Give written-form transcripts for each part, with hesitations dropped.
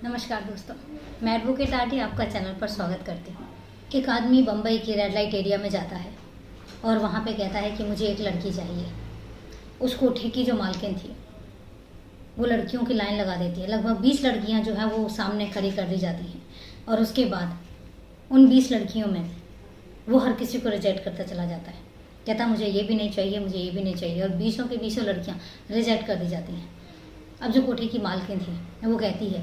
नमस्कार दोस्तों, मैं एडवोकेट आरटी आपका चैनल पर स्वागत करती हूँ। एक आदमी बम्बई के रेड लाइट एरिया में जाता है और वहाँ पे कहता है कि मुझे एक लड़की चाहिए। उस कोठी की जो मालकिन थी वो लड़कियों की लाइन लगा देती है। लगभग 20 लड़कियाँ जो हैं वो सामने खड़ी कर दी जाती हैं और उसके बाद उन 20 लड़कियों में वो हर किसी को रिजेक्ट करता चला जाता है। कहता मुझे ये भी नहीं चाहिए, मुझे ये भी नहीं चाहिए, और 20 की 20 लड़कियाँ रिजेक्ट कर दी जाती हैं। अब जो कोठी की मालकिन थी वो कहती है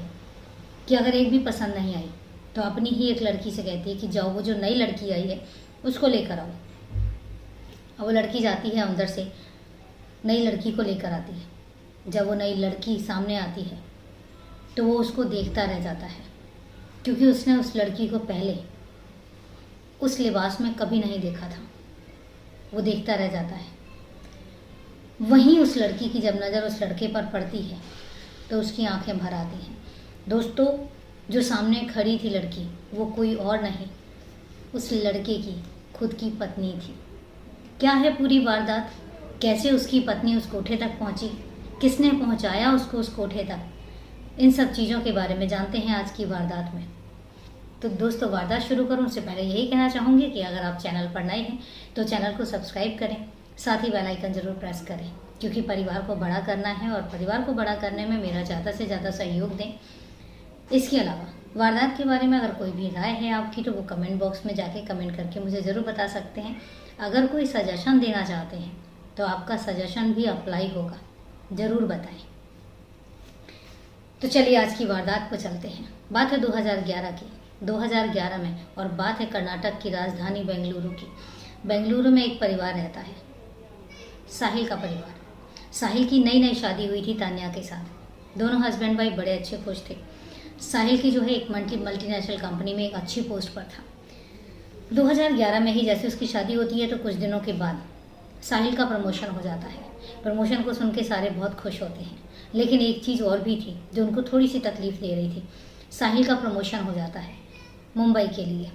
कि अगर एक भी पसंद नहीं आई तो अपनी ही एक लड़की से कहती है कि जाओ वो जो नई लड़की आई है उसको लेकर आओ। अब वो लड़की जाती है, अंदर से नई लड़की को लेकर आती है। जब वो नई लड़की सामने आती है तो वो उसको देखता रह जाता है, क्योंकि उसने उस लड़की को पहले उस लिबास में कभी नहीं देखा था। वो देखता रह जाता है। वहीं उस लड़की की जब नज़र उस लड़के पर पड़ती है तो उसकी आंखें भर आती हैं। दोस्तों, जो सामने खड़ी थी लड़की वो कोई और नहीं, उस लड़के की खुद की पत्नी थी। क्या है पूरी वारदात, कैसे उसकी पत्नी उस कोठे तक पहुंची, किसने पहुंचाया उसको उस कोठे तक, इन सब चीज़ों के बारे में जानते हैं आज की वारदात में। तो दोस्तों, वारदात शुरू करूं उससे पहले यही कहना चाहूँगी कि अगर आप चैनल पर नए हैं तो चैनल को सब्सक्राइब करें, साथ ही बेल आइकन ज़रूर प्रेस करें, क्योंकि परिवार को बड़ा करना है और परिवार को बड़ा करने में मेरा ज़्यादा से ज़्यादा सहयोग दें। इसके अलावा वारदात के बारे में अगर कोई भी राय है आपकी तो वो कमेंट बॉक्स में जाके कमेंट करके मुझे ज़रूर बता सकते हैं। अगर कोई सजेशन देना चाहते हैं तो आपका सजेशन भी अप्लाई होगा, ज़रूर बताएं। तो चलिए आज की वारदात पर चलते हैं। बात है 2011 की, 2011 में, और बात है कर्नाटक की राजधानी बेंगलुरु की। बेंगलुरु में एक परिवार रहता है, साहिल का परिवार। साहिल की नई नई शादी हुई थी तान्या के साथ। दोनों हस्बैंड वाइफ बड़े अच्छे खुश थे। साहिल की जो है एक मल्टीनेशनल कंपनी में एक अच्छी पोस्ट पर था। 2011 में ही जैसे उसकी शादी होती है तो कुछ दिनों के बाद साहिल का प्रमोशन हो जाता है। प्रमोशन को सुन के सारे बहुत खुश होते हैं, लेकिन एक चीज़ और भी थी जो उनको थोड़ी सी तकलीफ दे रही थी। साहिल का प्रमोशन हो जाता है मुंबई के लिए।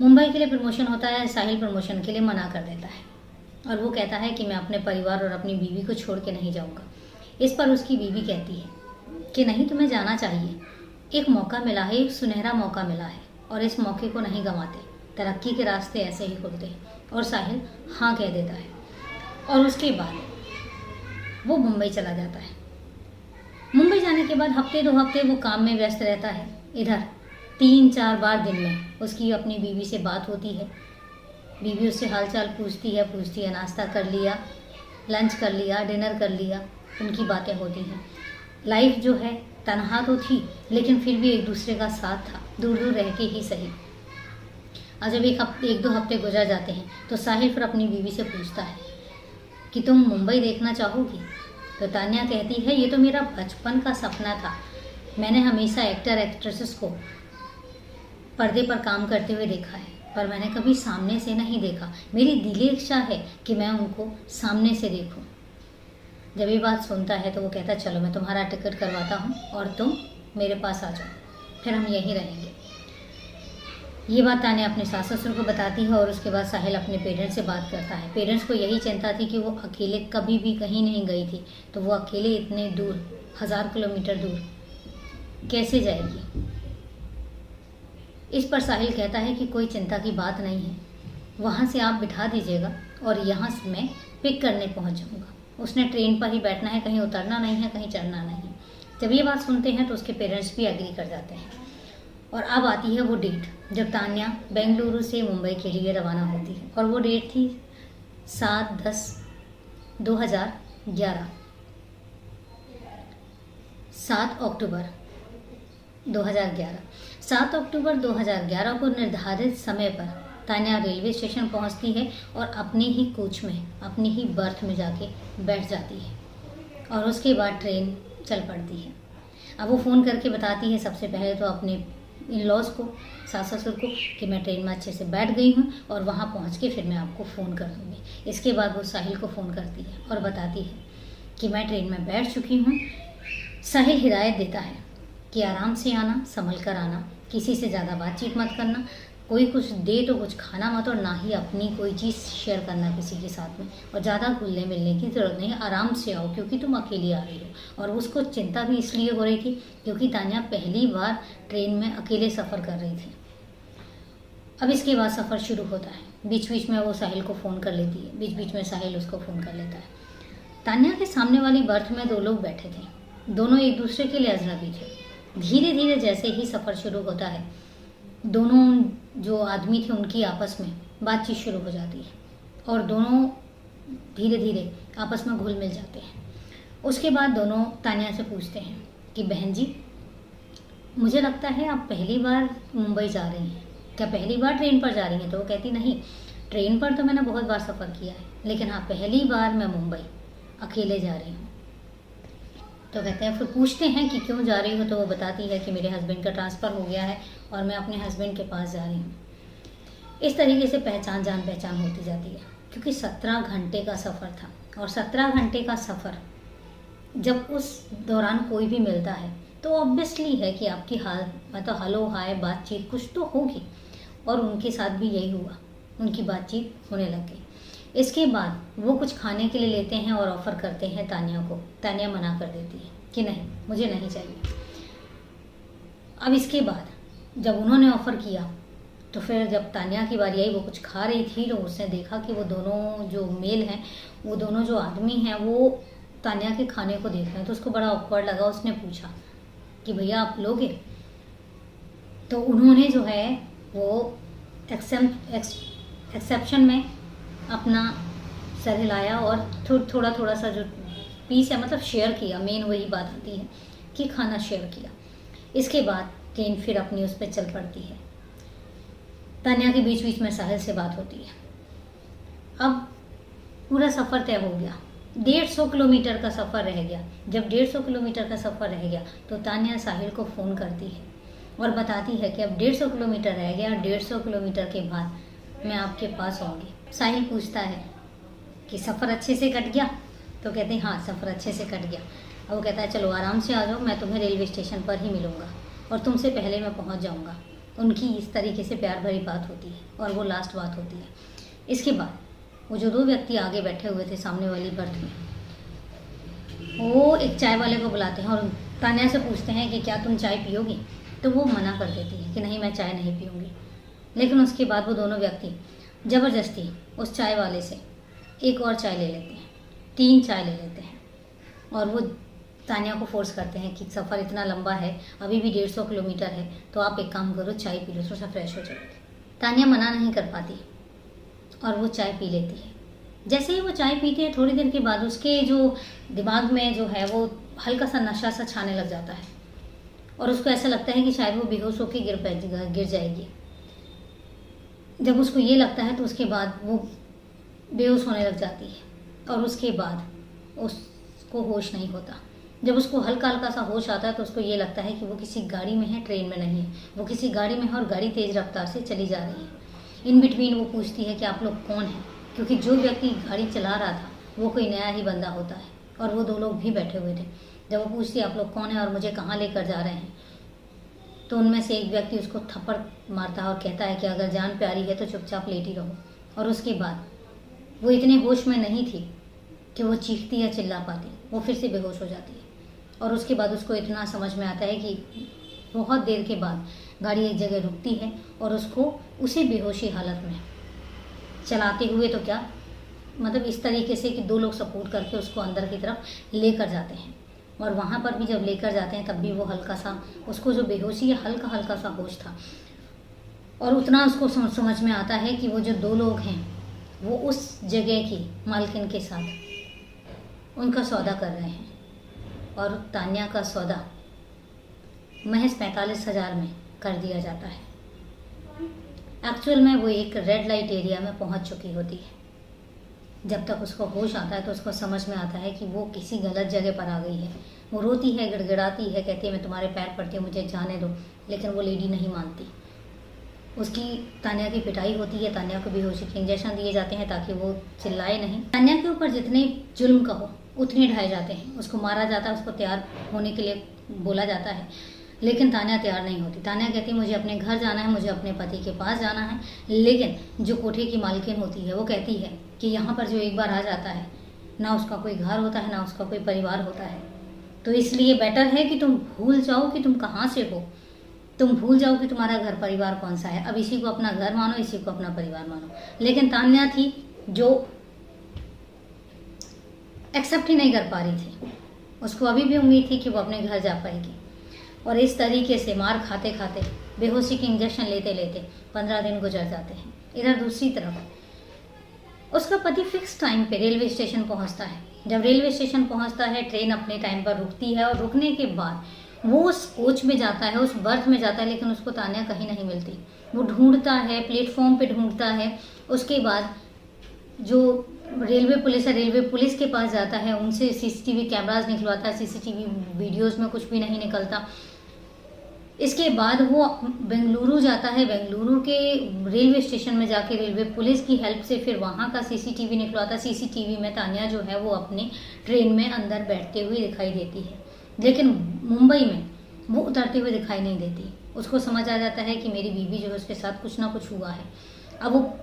मुंबई के लिए प्रमोशन होता है, साहिल प्रमोशन के लिए मना कर देता है और वो कहता है कि मैं अपने परिवार और अपनी बीवी को छोड़ के नहीं जाऊँगा। इस पर उसकी बीवी कहती है कि नहीं, तुम्हें जाना चाहिए, एक मौका मिला है, एक सुनहरा मौका मिला है और इस मौके को नहीं गंवाते। तरक्की के रास्ते ऐसे ही खुलते हैं। और साहिल हाँ कह देता है और उसके बाद वो मुंबई चला जाता है। मुंबई जाने के बाद हफ्ते 2 हफ्ते वो काम में व्यस्त रहता है। इधर 3-4 बार दिन में उसकी अपनी बीवी से बात होती है। बीवी उससे हालचाल पूछती है, नाश्ता कर लिया, लंच कर लिया, डिनर कर लिया, उनकी बातें होती हैं। लाइफ जो है तनहा तो थी लेकिन फिर भी एक दूसरे का साथ था, दूर दूर रह के ही सही। और जब 1-2 हफ्ते गुजर जाते हैं तो साहिल फिर अपनी बीवी से पूछता है कि तुम मुंबई देखना चाहोगी? तो तान्या कहती है ये तो मेरा बचपन का सपना था। मैंने हमेशा एक्टर एक्ट्रेसेस को पर्दे पर काम करते हुए देखा है, पर मैंने कभी सामने से नहीं देखा। मेरी दिली इच्छा है कि मैं उनको सामने से देखूं। जब ये बात सुनता है तो वो कहता है चलो मैं तुम्हारा टिकट करवाता हूँ और तुम मेरे पास आ जाओ, फिर हम यहीं रहेंगे। ये बात तान्या अपने सास ससुर को बताती है और उसके बाद साहिल अपने पेरेंट्स से बात करता है। पेरेंट्स को यही चिंता थी कि वो अकेले कभी भी कहीं नहीं गई थी, तो वो अकेले इतने दूर 1000 किलोमीटर दूर कैसे जाएगी। इस पर साहिल कहता है कि कोई चिंता की बात नहीं है, वहाँ से आप बिठा दीजिएगा और यहाँ से मैं पिक करने पहुँच जाऊँगा। उसने ट्रेन पर ही बैठना है, कहीं उतरना नहीं है, कहीं चढ़ना नहीं है। जब ये बात सुनते हैं तो उसके पेरेंट्स भी एग्री कर जाते हैं। और अब आती है वो डेट जब तान्या बेंगलुरु से मुंबई के लिए रवाना होती है, और वो डेट थी 7/10/2011, 7 अक्टूबर 2011। 7 अक्टूबर 2011 को निर्धारित समय पर तान्या रेलवे स्टेशन पहुंचती है और अपने ही कोच में, अपनी ही बर्थ में जाके बैठ जाती है और उसके बाद ट्रेन चल पड़ती है। अब वो फ़ोन करके बताती है सबसे पहले तो अपने इन-लॉज़ को, सास ससुर को, कि मैं ट्रेन में अच्छे से बैठ गई हूँ और वहाँ पहुँच के फिर मैं आपको फ़ोन कर दूँगी। इसके बाद वो साहिल को फ़ोन करती है और बताती है कि मैं ट्रेन में बैठ चुकी हूँ। साहिल हिदायत देता है कि आराम से आना, संभल कर आना, किसी से ज़्यादा बातचीत मत करना, कोई कुछ दे तो कुछ खाना मत, और ना ही अपनी कोई चीज़ शेयर करना किसी के साथ में, और ज़्यादा घुलने मिलने की ज़रूरत नहीं, आराम से आओ क्योंकि तुम अकेली आ रही हो। और उसको चिंता भी इसलिए हो रही थी क्योंकि तान्या पहली बार ट्रेन में अकेले सफ़र कर रही थी। अब इसके बाद सफ़र शुरू होता है। बीच बीच में वो साहिल को फ़ोन कर लेती है, बीच बीच में साहिल उसको फ़ोन कर लेता है। तान्या के सामने वाली बर्थ में 2 लोग बैठे थे, दोनों एक दूसरे के लिए अजनबी थे। धीरे धीरे जैसे ही सफ़र शुरू होता है, दोनों जो आदमी थे उनकी आपस में बातचीत शुरू हो जाती है और दोनों धीरे धीरे आपस में घुल मिल जाते हैं। उसके बाद दोनों तान्या से पूछते हैं कि बहन जी, मुझे लगता है आप पहली बार मुंबई जा रही हैं, क्या पहली बार ट्रेन पर जा रही हैं? तो वो कहती नहीं, ट्रेन पर तो मैंने बहुत बार सफ़र किया है, लेकिन हाँ पहली बार मैं मुंबई अकेले जा रही हूँ। तो कहते हैं, फिर पूछते हैं कि क्यों जा रही हो? तो वो बताती है कि मेरे हस्बैंड का ट्रांसफ़र हो गया है और मैं अपने हस्बैंड के पास जा रही हूँ। इस तरीके से जान पहचान होती जाती है, क्योंकि 17 घंटे का सफ़र था, और 17 घंटे का सफ़र जब उस दौरान कोई भी मिलता है तो ऑब्वियसली है कि आपकी मतलब हलो हाय बातचीत कुछ तो होगी, और उनके साथ भी यही हुआ, उनकी बातचीत होने लग गई। इसके बाद वो कुछ खाने के लिए लेते हैं और ऑफ़र करते हैं तान्या को। तान्या मना कर देती है कि नहीं, मुझे नहीं चाहिए। अब इसके बाद जब उन्होंने ऑफ़र किया तो फिर जब तान्या की बारी आई, वो कुछ खा रही थी, तो उसने देखा कि वो दोनों जो मेल हैं, वो दोनों जो आदमी हैं, वो तान्या के खाने को देख रहे हैं। तो उसको बड़ा ऑकवर्ड लगा। उसने पूछा कि भैया आप लोगे? तो उन्होंने जो है वो एक्सेप्शन में अपना सर हिलाया और थोड़ा थोड़ा सा जो पीस है मतलब शेयर किया। मेन वही बात आती है कि खाना शेयर किया। इसके बाद ट्रेन फिर अपनी उस पर चल पड़ती है। तान्या के बीच बीच में साहिल से बात होती है। अब पूरा सफ़र तय हो गया, 150 किलोमीटर का सफ़र रह गया। जब 150 किलोमीटर का सफ़र रह गया तो तान्या साहिल को फ़ोन करती है और बताती है कि अब 150 किलोमीटर रह गया, 150 किलोमीटर के बाद मैं आपके पास आऊँगी। साहिल पूछता है कि सफ़र अच्छे से कट गया? तो कहते हैं हाँ सफ़र अच्छे से कट गया। और वो कहता है चलो आराम से आ जाओ, मैं तुम्हें रेलवे स्टेशन पर ही मिलूँगा और तुमसे पहले मैं पहुँच जाऊँगा। उनकी इस तरीके से प्यार भरी बात होती है और वो लास्ट बात होती है। इसके बाद वो जो 2 व्यक्ति आगे बैठे हुए थे सामने वाली बर्थ में, वो एक चाय वाले को बुलाते हैं और तान्या से पूछते हैं कि क्या तुम चाय पियोगी? तो वो मना कर देती है कि नहीं मैं चाय नहीं पीऊँगी। लेकिन उसके बाद वो दोनों व्यक्ति ज़बरदस्ती उस चाय वाले से एक और चाय ले लेते हैं, 3 चाय ले लेते हैं और वो तान्या को फोर्स करते हैं कि सफ़र इतना लंबा है, अभी भी 150 किलोमीटर है, तो आप एक काम करो चाय पी लो, थोड़ा सा फ्रेश हो जाएगी। तान्या मना नहीं कर पाती और वो चाय पी लेती है। जैसे ही वो चाय पीती है थोड़ी देर के बाद उसके जो दिमाग में जो है वो हल्का सा नशा सा छाने लग जाता है और उसको ऐसा लगता है कि शायद वो बेहोश होकर गिर जाएगी। जब उसको ये लगता है तो उसके बाद वो बेहोश होने लग जाती है और उसके बाद उसको होश नहीं होता। जब उसको हल्का हल्का सा होश आता है तो उसको ये लगता है कि वो किसी गाड़ी में है, ट्रेन में नहीं है। वो किसी गाड़ी में है और गाड़ी तेज़ रफ्तार से चली जा रही है। इन बिटवीन वो पूछती है कि आप लोग कौन हैं, क्योंकि जो व्यक्ति गाड़ी चला रहा था वो कोई नया ही बंदा होता है और वो 2 लोग भी बैठे हुए थे। जब वो पूछती है आप लोग कौन हैं और मुझे कहाँ लेकर जा रहे हैं, तो उनमें से एक व्यक्ति उसको थप्पड़ मारता है और कहता है कि अगर जान प्यारी है तो चुपचाप लेटी रहो। और उसके बाद वो इतने होश में नहीं थी कि वो चीखती या चिल्ला पाती, वो फिर से बेहोश हो जाती है। और उसके बाद उसको इतना समझ में आता है कि बहुत देर के बाद गाड़ी एक जगह रुकती है और उसको उसी बेहोशी हालत में चलाते हुए तो क्या मतलब इस तरीके से कि 2 लोग सपोर्ट करके उसको अंदर की तरफ लेकर जाते हैं। और वहाँ पर भी जब लेकर जाते हैं तब भी वो हल्का सा उसको जो बेहोशी है हल्का हल्का सा होश था और उतना उसको समझ में आता है कि वो जो 2 लोग हैं वो उस जगह की मालकिन के साथ उनका सौदा कर रहे हैं और तान्या का सौदा महज 45,000 में कर दिया जाता है। एक्चुअल में वो एक रेड लाइट एरिया में पहुंच चुकी होती है। जब तक उसको होश आता है तो उसको समझ में आता है कि वो किसी गलत जगह पर आ गई है। वो रोती है, गिड़गिड़ाती है, कहती है मैं तुम्हारे पैर पड़ती हूँ, मुझे जाने दो, लेकिन वो लेडी नहीं मानती। उसकी तान्या की पिटाई होती है, तान्या को बेहोशी के इंजेक्शन दिए जाते हैं ताकि वो चिल्लाए नहीं। तान्या के ऊपर जितने जुल्म कहो उतने ढाए जाते हैं। उसको मारा जाता है, उसको तैयार होने के लिए बोला जाता है, लेकिन तान्या तैयार नहीं होती। तान्या कहती मुझे अपने घर जाना है, मुझे अपने पति के पास जाना है। लेकिन जो कोठे की मालकिन होती है वो कहती है कि यहाँ पर जो एक बार आ जाता है ना उसका कोई घर होता है, ना उसका कोई परिवार होता है। तो इसलिए बेटर है कि तुम भूल जाओ कि तुम कहाँ से हो, तुम भूल जाओ कि तुम्हारा घर परिवार कौन सा है। अब इसी को अपना घर मानो, इसी को अपना परिवार मानो। लेकिन तान्या थी जो एक्सेप्ट ही नहीं कर पा रही थी। उसको अभी भी उम्मीद थी कि वो अपने घर जा पाएगी। और इस तरीके से मार खाते खाते, बेहोशी के इंजेक्शन लेते लेते 15 दिन गुजर जाते हैं। इधर दूसरी तरफ उसका पति फिक्स टाइम पे रेलवे स्टेशन पहुंचता है। जब रेलवे स्टेशन पहुंचता है, ट्रेन अपने टाइम पर रुकती है और रुकने के बाद वो उस कोच में जाता है, उस बर्थ में जाता है, लेकिन उसको तान्या कहीं नहीं मिलती। वो ढूंढता है, प्लेटफॉर्म पे ढूंढता है। उसके बाद जो रेलवे पुलिस है, रेलवे पुलिस के पास जाता है, उनसे सीसीटीवी कैमरास निकलवाता है। सीसीटीवी वीडियोस में कुछ भी नहीं निकलता। इसके बाद वो बेंगलुरु जाता है। बेंगलुरु के रेलवे स्टेशन में जाके रेलवे पुलिस की हेल्प से फिर वहाँ का सीसीटीवी निकलवाता। सीसीटीवी में तान्या जो है वो अपनी ट्रेन में अंदर बैठते हुए दिखाई देती है, लेकिन मुंबई में वो उतरते हुए दिखाई नहीं देती। उसको समझ आ जाता है कि मेरी बीवी जो है उसके साथ कुछ ना कुछ हुआ है। अब वो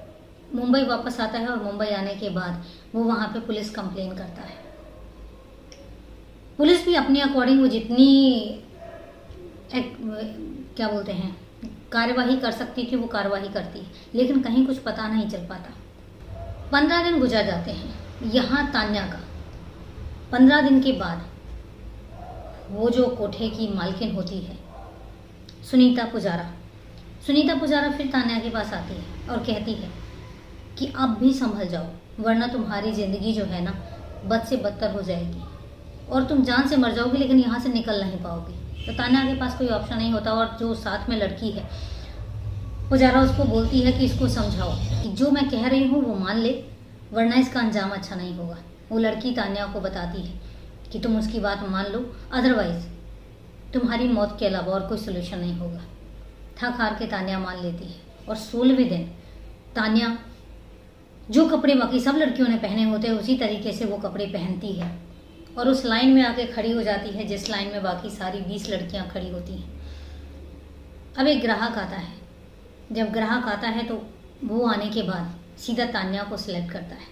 मुंबई वापस आता है और मुंबई आने के बाद वो वहाँ पे पुलिस कंप्लेन करता है। पुलिस भी अपने अकॉर्डिंग वो जितनी क्या बोलते हैं कार्यवाही कर सकती थी वो कार्यवाही करती है, लेकिन कहीं कुछ पता नहीं चल पाता। 15 दिन गुजर जाते हैं। यहाँ तान्या का 15 दिन के बाद वो जो कोठे की मालकिन होती है सुनीता पुजारा फिर तान्या के पास आती है और कहती है कि अब भी संभल जाओ, वरना तुम्हारी ज़िंदगी जो है ना बद से बदतर हो जाएगी और तुम जान से मर जाओगी, लेकिन यहाँ से निकल नहीं पाओगी। तो तान्या के पास कोई ऑप्शन नहीं होता और जो साथ में लड़की है पुजारा उसको बोलती है कि इसको समझाओ कि जो मैं कह रही हूँ वो मान ले, वरना इसका अंजाम अच्छा नहीं होगा। वो लड़की तान्या को बताती है कि तुम उसकी बात मान लो, अदरवाइज तुम्हारी मौत के अलावा और कोई सोल्यूशन नहीं होगा। थक हार के तान्या मान लेती है और 16वें दिन तान्या जो कपड़े बाकी सब लड़कियों ने पहने होते हैं उसी तरीके से वो कपड़े पहनती है और उस लाइन में आके खड़ी हो जाती है जिस लाइन में बाकी सारी 20 लड़कियां खड़ी होती हैं। अब एक ग्राहक आता है। जब ग्राहक आता है तो वो आने के बाद सीधा तान्या को सिलेक्ट करता है।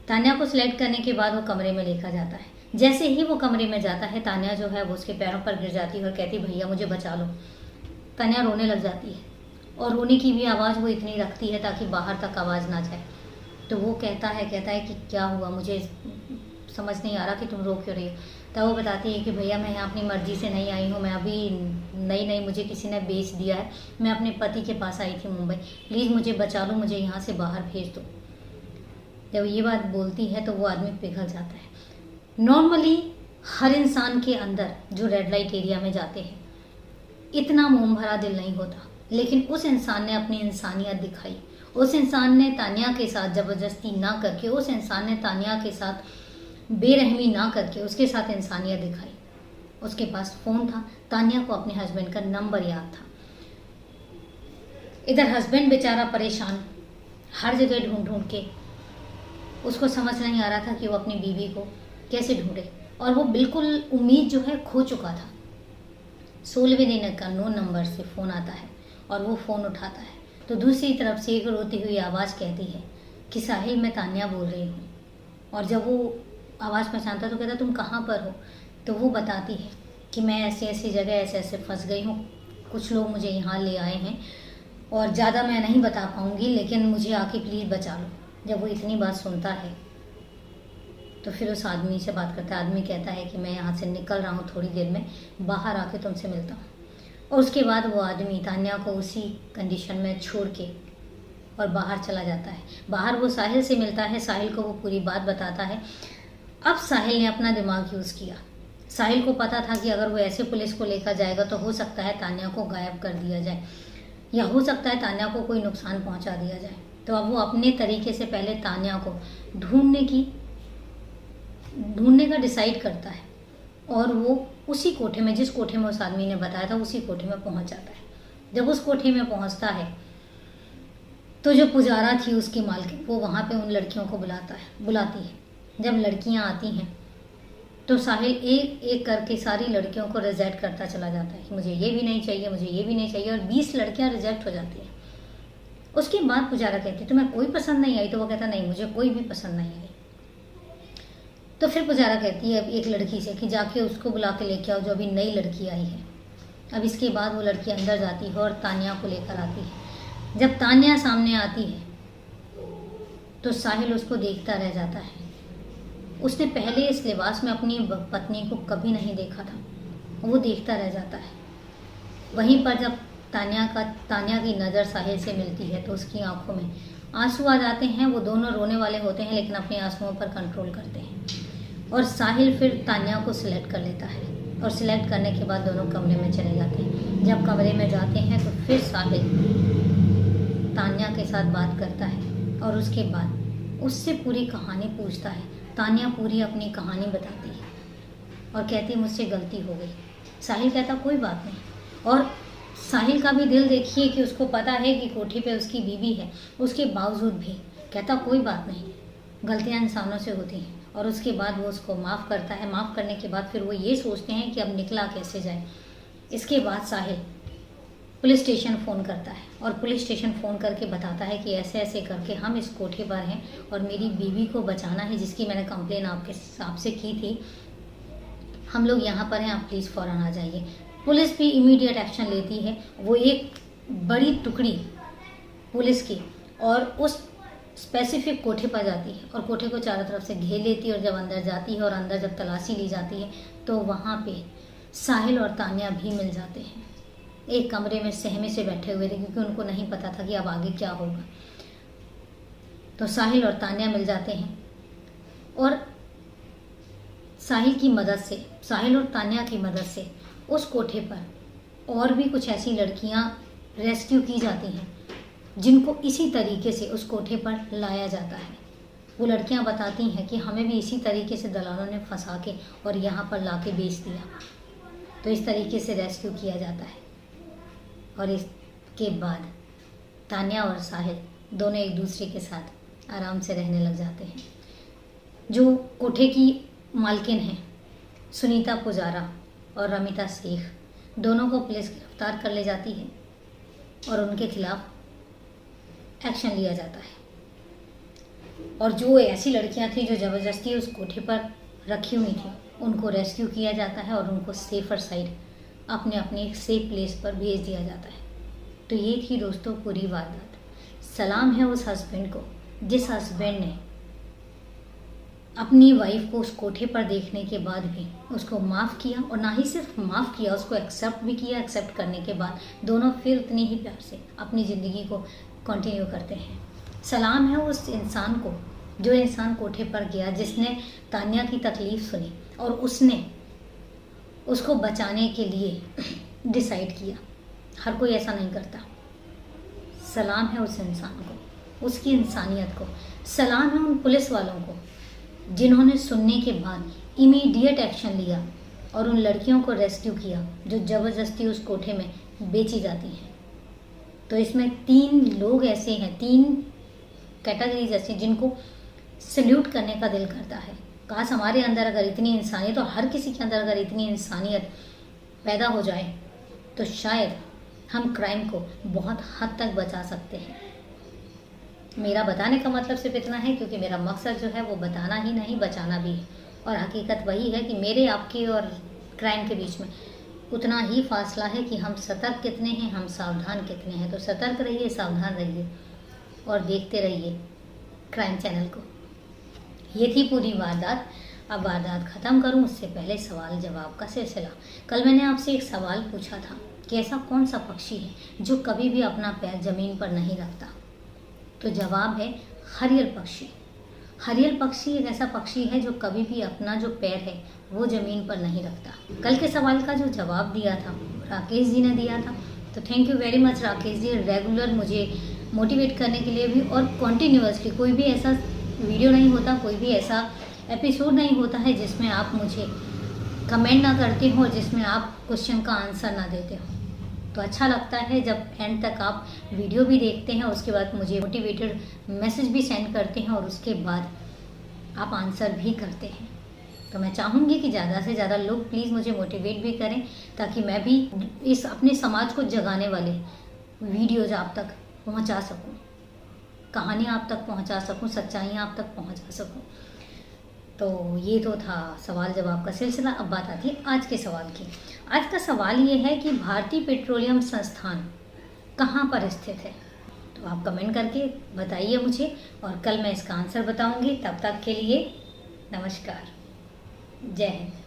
तान्या को सिलेक्ट करने के बाद वो कमरे में लेकर जाता है। जैसे ही वो कमरे में जाता है, तान्या जो है वो उसके पैरों पर गिर जाती है और कहती भैया मुझे बचा लो। तान्या रोने लग जाती है और रोने की भी आवाज़ वो इतनी रखती है ताकि बाहर तक आवाज़ ना जाए। तो वो कहता है कि क्या हुआ, मुझे समझ नहीं आ रहा कि तुम रो क्यों रही हो। तब वो बताती है कि भैया मैं यहाँ अपनी मर्जी से नहीं आई हूँ, मैं अभी नई मुझे किसी ने बेच दिया है, मैं अपने पति के पास आई थी मुंबई, प्लीज़ मुझे बचा लो, मुझे यहाँ से बाहर भेज दो। जब ये बात बोलती है तो वो आदमी पिघल जाता है। नॉर्मली हर इंसान के अंदर जो रेड लाइट एरिया में जाते हैं इतना मोम भरा दिल नहीं होता, लेकिन उस इंसान ने अपनी इंसानियत दिखाई। उस इंसान ने तान्या के साथ ज़बरदस्ती ना करके, उस इंसान ने तान्या के साथ बेरहमी ना करके उसके साथ इंसानियत दिखाई। उसके पास फ़ोन था, तान्या को अपने हस्बैंड का नंबर याद था। इधर हस्बैंड बेचारा परेशान, हर जगह ढूंढ ढूंढ के उसको समझ नहीं आ रहा था कि वो अपनी बीवी को कैसे ढूंढे और वो बिल्कुल उम्मीद जो है खो चुका था। 16वें दिन का 9 नंबर से फ़ोन आता है और वो फ़ोन उठाता है तो दूसरी तरफ से एक रोती हुई आवाज़ कहती है कि साहिल मैं तान्या बोल रही हूँ। और जब वो आवाज़ पहचानता तो कहता तुम कहाँ पर हो। तो वो बताती है कि मैं ऐसी ऐसी जगह ऐसे ऐसे फंस गई हूँ, कुछ लोग मुझे यहाँ ले आए हैं और ज़्यादा मैं नहीं बता पाऊँगी, लेकिन मुझे आके प्लीज़ बचा लो। जब वो इतनी बात सुनता है तो फिर उस आदमी से बात करता है। आदमी कहता है कि मैं यहाँ से निकल रहा हूँ, थोड़ी देर में बाहर आके तुमसे मिलता हूँ। और उसके बाद वो आदमी तान्या को उसी कंडीशन में छोड़ के और बाहर चला जाता है। बाहर वो साहिल से मिलता है, साहिल को वो पूरी बात बताता है। अब साहिल ने अपना दिमाग यूज़ किया। साहिल को पता था कि अगर वो ऐसे पुलिस को लेकर जाएगा तो हो सकता है तान्या को गायब कर दिया जाए या हो सकता है तान्या को कोई नुकसान पहुंचा दिया जाए। तो अब वो अपने तरीके से पहले तान्या को ढूंढने का डिसाइड करता है और वो उसी कोठे में, जिस कोठे में उस आदमी ने बताया था, उसी कोठे में पहुंच जाता है। जब उस कोठे में पहुंचता है तो जो पुजारा थी उसकी मालकिन वो वहाँ पे उन लड़कियों को बुलाती है। जब लड़कियाँ आती हैं तो साहिल एक एक करके सारी लड़कियों को रिजेक्ट करता चला जाता है कि मुझे ये भी नहीं चाहिए, मुझे ये भी नहीं चाहिए, और 20 लड़कियां रिजेक्ट हो जाती हैं। उसके बाद पुजारा कहती तुम्हें कोई पसंद नहीं आई? तो वो कहता नहीं, मुझे कोई भी पसंद नहीं आई। तो फिर पुजारा कहती है अब एक लड़की से कि जाके उसको बुला के लेके आओ, जो अभी नई लड़की आई है। अब इसके बाद वो लड़की अंदर जाती है और तान्या को लेकर आती है। जब तान्या सामने आती है तो साहिल उसको देखता रह जाता है। उसने पहले इस लिबास में अपनी पत्नी को कभी नहीं देखा था, वो देखता रह जाता है। वहीं पर जब तान्या की नज़र साहिल से मिलती है तो उसकी आंखों में आंसू आ जाते हैं। वो दोनों रोने वाले होते हैं लेकिन अपने आंसुओं पर कंट्रोल करते हैं। और साहिल फिर तान्या को सिलेक्ट कर लेता है और सिलेक्ट करने के बाद दोनों कमरे में चले जाते हैं। जब कमरे में जाते हैं तो फिर साहिल तान्या के साथ बात करता है और उसके बाद उससे पूरी कहानी पूछता है। तान्या पूरी अपनी कहानी बताती है और कहती है मुझसे गलती हो गई। साहिल कहता कोई बात नहीं। और साहिल का भी दिल देखिए कि उसको पता है कि कोठी पे उसकी बीवी है, उसके बावजूद भी कहता कोई बात नहीं, गलतियां इंसानों से होती हैं। और उसके बाद वो उसको माफ़ करता है। माफ़ करने के बाद फिर वो ये सोचते हैं कि अब निकला कैसे जाए। इसके बाद साहिल पुलिस स्टेशन फ़ोन करता है और पुलिस स्टेशन फ़ोन करके बताता है कि ऐसे ऐसे करके हम इस कोठे पर हैं और मेरी बीवी को बचाना है, जिसकी मैंने कंप्लेन आपसे की थी। हम लोग यहाँ पर हैं, आप प्लीज़ फ़ौरन आ जाइए। पुलिस भी इमीडिएट एक्शन लेती है। वो एक बड़ी टुकड़ी पुलिस की और उस स्पेसिफिक कोठे पर जाती है और कोठे को चारों तरफ से घेर लेती है। और जब अंदर जाती है और अंदर जब तलाशी ली जाती है तो वहाँ पे साहिल और तान्या भी मिल जाते हैं। एक कमरे में सहमे से बैठे हुए थे क्योंकि उनको नहीं पता था कि अब आगे क्या होगा। तो साहिल और तान्या मिल जाते हैं और साहिल और तान्या की मदद से उस कोठे पर और भी कुछ ऐसी लड़कियां रेस्क्यू की जाती हैं जिनको इसी तरीके से उस कोठे पर लाया जाता है। वो लड़कियां बताती हैं कि हमें भी इसी तरीके से दलालों ने फंसा के और यहाँ पर ला के बेच दिया। तो इस तरीके से रेस्क्यू किया जाता है और इसके बाद तान्या और साहिल दोनों एक दूसरे के साथ आराम से रहने लग जाते हैं। जो कोठे की मालकिन हैं सुनीता पुजारा और रमिता शेख, दोनों को पुलिस गिरफ्तार कर ले जाती है और उनके खिलाफ एक्शन लिया जाता है। और जो ऐसी लड़कियां थी जो ज़बरदस्ती उस कोठे पर रखी हुई थी उनको रेस्क्यू किया जाता है और उनको सेफर साइड अपने अपने एक सेफ प्लेस पर भेज दिया जाता है। तो ये थी दोस्तों पूरी वारदात। सलाम है उस हस्बैंड को जिस हस्बैंड ने अपनी वाइफ को उस कोठे पर देखने के बाद भी उसको माफ़ किया और ना ही सिर्फ माफ़ किया, उसको एक्सेप्ट भी किया। एक्सेप्ट करने के बाद दोनों फिर उतनी ही प्यार से अपनी ज़िंदगी को कंटिन्यू करते हैं। सलाम है उस इंसान को, जो इंसान कोठे पर गया, जिसने तान्या की तकलीफ़ सुनी और उसने उसको बचाने के लिए डिसाइड किया। हर कोई ऐसा नहीं करता। सलाम है उस इंसान को, उसकी इंसानियत को। सलाम है उन पुलिस वालों को जिन्होंने सुनने के बाद इमीडिएट एक्शन लिया और उन लड़कियों को रेस्क्यू किया जो ज़बरदस्ती उस कोठे में बेची जाती हैं। तो इसमें 3 लोग ऐसे हैं, 3 कैटेगरीज ऐसी जिनको सल्यूट करने का दिल करता है। काश हमारे अंदर अगर इतनी इंसानियत और हर किसी के अंदर अगर इतनी इंसानियत पैदा हो जाए तो शायद हम क्राइम को बहुत हद तक बचा सकते हैं। मेरा बताने का मतलब सिर्फ इतना है क्योंकि मेरा मकसद जो है वो बताना ही नहीं, बचाना भी है। और हकीकत वही है कि मेरे, आपके और क्राइम के बीच में उतना ही फासला है कि हम सतर्क कितने हैं, हम सावधान कितने हैं। तो सतर्क रहिए, सावधान रहिए और देखते रहिए क्राइम चैनल को। ये थी पूरी वारदात। अब वारदात ख़त्म करूं उससे पहले सवाल जवाब का सिलसिला। कल मैंने आपसे एक सवाल पूछा था कि ऐसा कौन सा पक्षी है जो कभी भी अपना पैर ज़मीन पर नहीं रखता। तो जवाब है हरियल पक्षी। हरियल पक्षी एक ऐसा पक्षी है जो कभी भी अपना जो पैर है वो ज़मीन पर नहीं रखता। कल के सवाल का जो जवाब दिया था राकेश जी ने दिया था। तो thank you very much Rakesh ji, regular मुझे मोटिवेट करने के लिए भी और कॉन्टीन्यूअसली। कोई भी ऐसा वीडियो नहीं होता, कोई भी ऐसा एपिसोड नहीं होता है जिसमें आप मुझे कमेंट ना करते हो, जिसमें आप क्वेश्चन का आंसर ना देते हो। तो अच्छा लगता है जब एंड तक आप वीडियो भी देखते हैं, उसके बाद मुझे मोटिवेटेड मैसेज भी सेंड करते हैं और उसके बाद आप आंसर भी करते हैं। तो मैं चाहूँगी कि ज़्यादा से ज़्यादा लोग प्लीज़ मुझे मोटिवेट भी करें, ताकि मैं भी इस अपने समाज को जगाने वाले वीडियोज़ आप तक पहुंचा सकूं, कहानियाँ आप तक पहुंचा सकूं, सच्चाइयाँ आप तक पहुंचा सकूं। तो ये तो था सवाल जवाब का सिलसिला। अब बात आती है आज के सवाल की। आज का सवाल ये है कि भारतीय पेट्रोलियम संस्थान कहाँ पर स्थित है? तो आप कमेंट करके बताइए मुझे, और कल मैं इसका आंसर बताऊंगी। तब तक के लिए नमस्कार, जय हिंद।